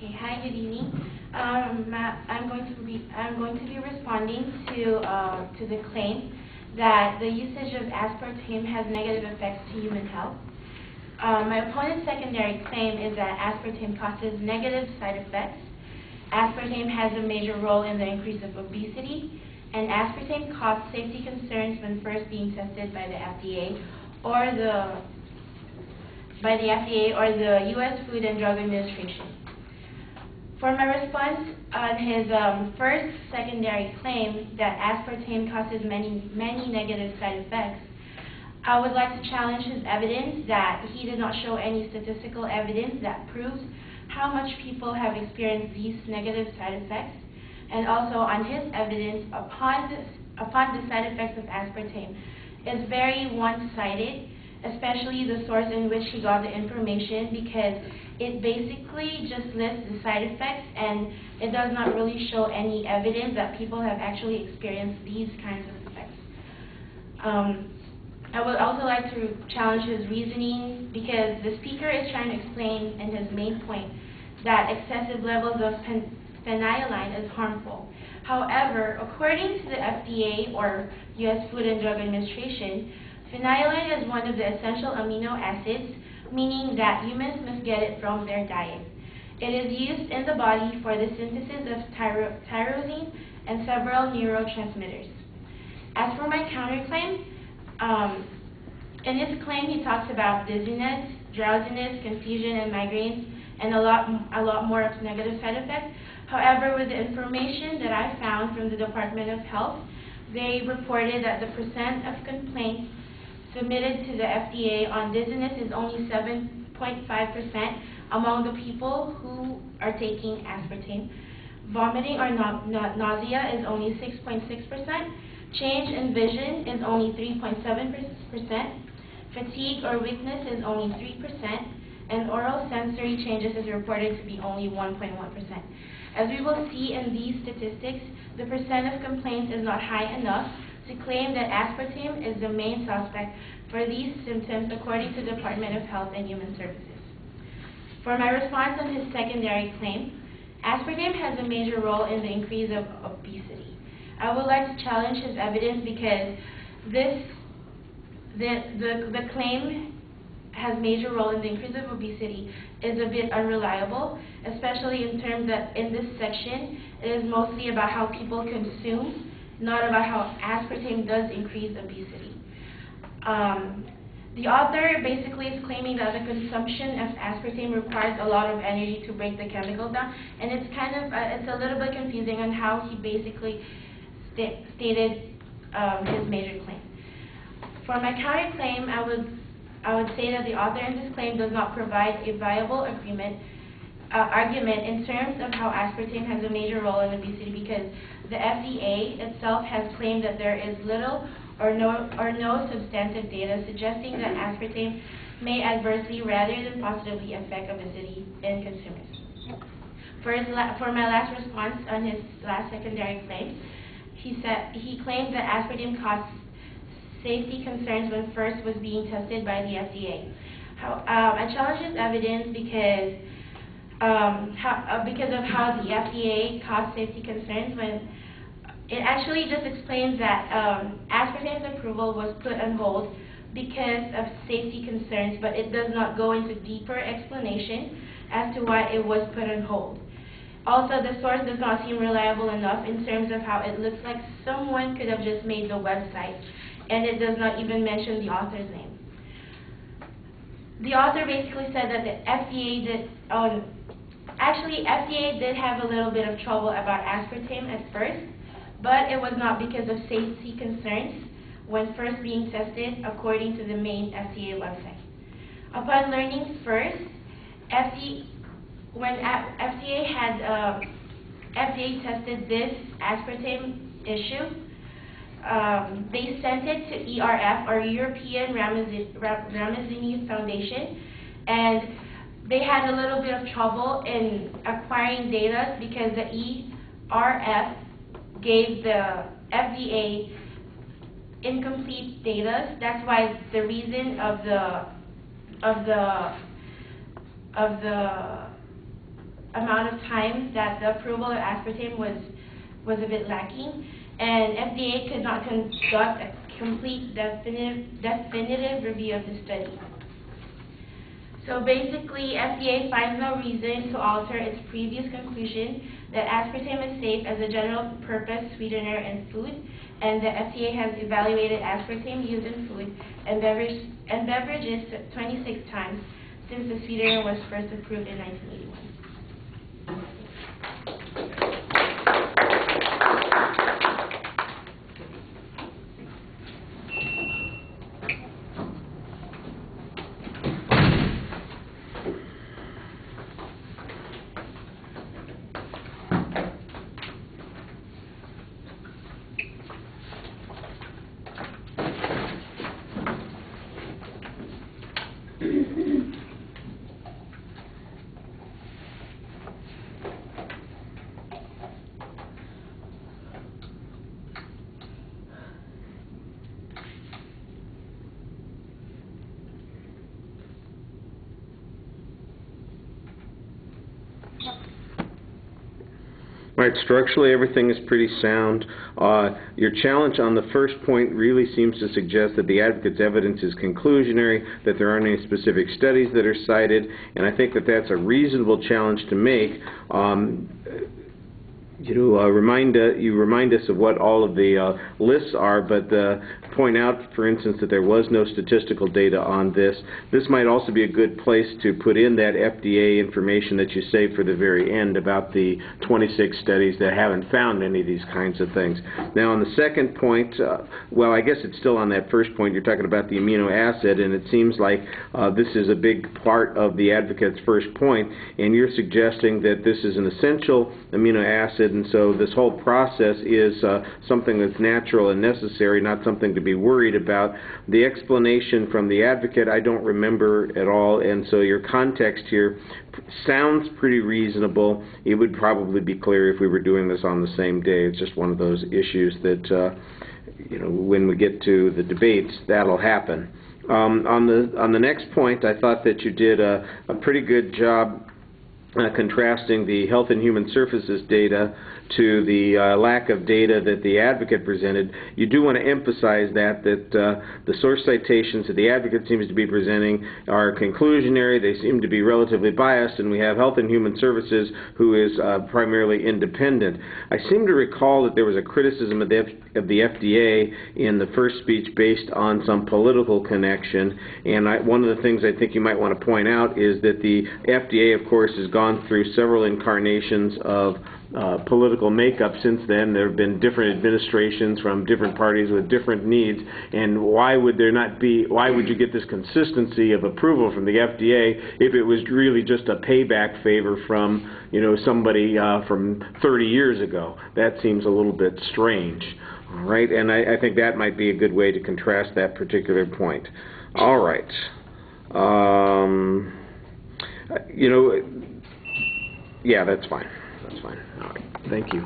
Okay, hi, good evening. I'm going to be responding to the claim that the usage of aspartame has negative effects to human health. My opponent's secondary claim is that aspartame causes negative side effects. Aspartame has a major role in the increase of obesity, and aspartame caused safety concerns when first being tested by the FDA or the U.S. Food and Drug Administration. For my response on his first secondary claim that aspartame causes many negative side effects, I would like to challenge his evidence that he did not show any statistical evidence that proves how much people have experienced these negative side effects, and also on his evidence upon the side effects of aspartame is very one-sided, especially the source in which he got the information, because it basically just lists the side effects and it does not really show any evidence that people have actually experienced these kinds of effects. I would also like to challenge his reasoning, because the speaker is trying to explain in his main point that excessive levels of phenylalanine is harmful. However, according to the FDA or U.S. Food and Drug Administration, phenylalanine is one of the essential amino acids, meaning that humans must get it from their diet. It is used in the body for the synthesis of tyrosine and several neurotransmitters. As for my counterclaim, in his claim he talks about dizziness, drowsiness, confusion, and migraines, and a lot more of negative side effects. However, with the information that I found from the Department of Health, they reported that the percent of complaints submitted to the FDA on dizziness is only 7.5% among the people who are taking aspartame. Vomiting or nausea is only 6.6%. Change in vision is only 3.7%. Fatigue or weakness is only 3%. And oral sensory changes is reported to be only 1.1%. As we will see in these statistics, the percent of complaints is not high enough to claim that aspartame is the main suspect for these symptoms, according to the Department of Health and Human Services. For my response on his secondary claim, aspartame has a major role in the increase of obesity. I would like to challenge his evidence, because the claim has major role in the increase of obesity is a bit unreliable, especially in terms that in this section it is mostly about how people consume, not about how aspartame does increase obesity. The author basically is claiming that the consumption of aspartame requires a lot of energy to break the chemical down, and it's it's a little bit confusing on how he basically stated his major claim. For my counterclaim, I would say that the author in this claim does not provide a viable argument in terms of how aspartame has a major role in obesity, because the FDA itself has claimed that there is little or no substantive data suggesting that aspartame may adversely rather than positively affect obesity in consumers. For my last response on his last secondary claim, he claimed that aspartame caused safety concerns when first was being tested by the FDA. I challenge his evidence because of how the FDA caused safety concerns, when it actually just explains that aspartame's approval was put on hold because of safety concerns, but it does not go into deeper explanation as to why it was put on hold. Also, the source does not seem reliable enough in terms of how it looks like someone could have just made the website, and it does not even mention the author's name. The author basically said that the FDA did, FDA did have a little bit of trouble about aspartame at first, but it was not because of safety concerns when first being tested, according to the main FDA website. Upon learning first, when FDA tested this aspartame issue, they sent it to ERF, or European Ramazini Foundation, and they had a little bit of trouble in acquiring data because the ERF gave the FDA incomplete data. That's why the reason of the amount of time that the approval of aspartame was a bit lacking, and FDA could not conduct a complete definitive review of the study. So basically, FDA finds no reason to alter its previous conclusion that aspartame is safe as a general-purpose sweetener in food, and the FDA has evaluated aspartame used in food and beverages 26 times since the sweetener was first approved in 1981. Right, structurally everything is pretty sound. Your challenge on the first point really seems to suggest that the advocate's evidence is conclusionary, that there aren't any specific studies that are cited, and I think that that's a reasonable challenge to make. You remind us of what all of the lists are, but point out, for instance, that there was no statistical data on this. This might also be a good place to put in that FDA information that you saved for the very end about the 26 studies that haven't found any of these kinds of things. Now, on the second point, well, I guess it's still on that first point. You're talking about the amino acid, and it seems like this is a big part of the advocate's first point, and you're suggesting that this is an essential amino acid, and so this whole process is something that's natural and necessary, not something to be worried about. The explanation from the advocate I don't remember at all, and so your context here sounds pretty reasonable. It would probably be clear if we were doing this on the same day. It's just one of those issues that when we get to the debates, that'll happen. On the next point, I thought that you did a pretty good job contrasting the Health and Human Services data to the lack of data that the advocate presented. You do want to emphasize that the source citations that the advocate seems to be presenting are conclusionary, they seem to be relatively biased, and we have Health and Human Services who is primarily independent. I seem to recall that there was a criticism of the FDA in the first speech based on some political connection, and one of the things I think you might want to point out is that the FDA, of course, has gone through several incarnations of political makeup since then. There have been different administrations from different parties with different needs, and why would you get this consistency of approval from the FDA if it was really just a payback favor from somebody from 30 years ago? That seems a little bit strange. All right, and I think that might be a good way to contrast that particular point. All right. Yeah, that's fine. That's fine. All right. Thank you.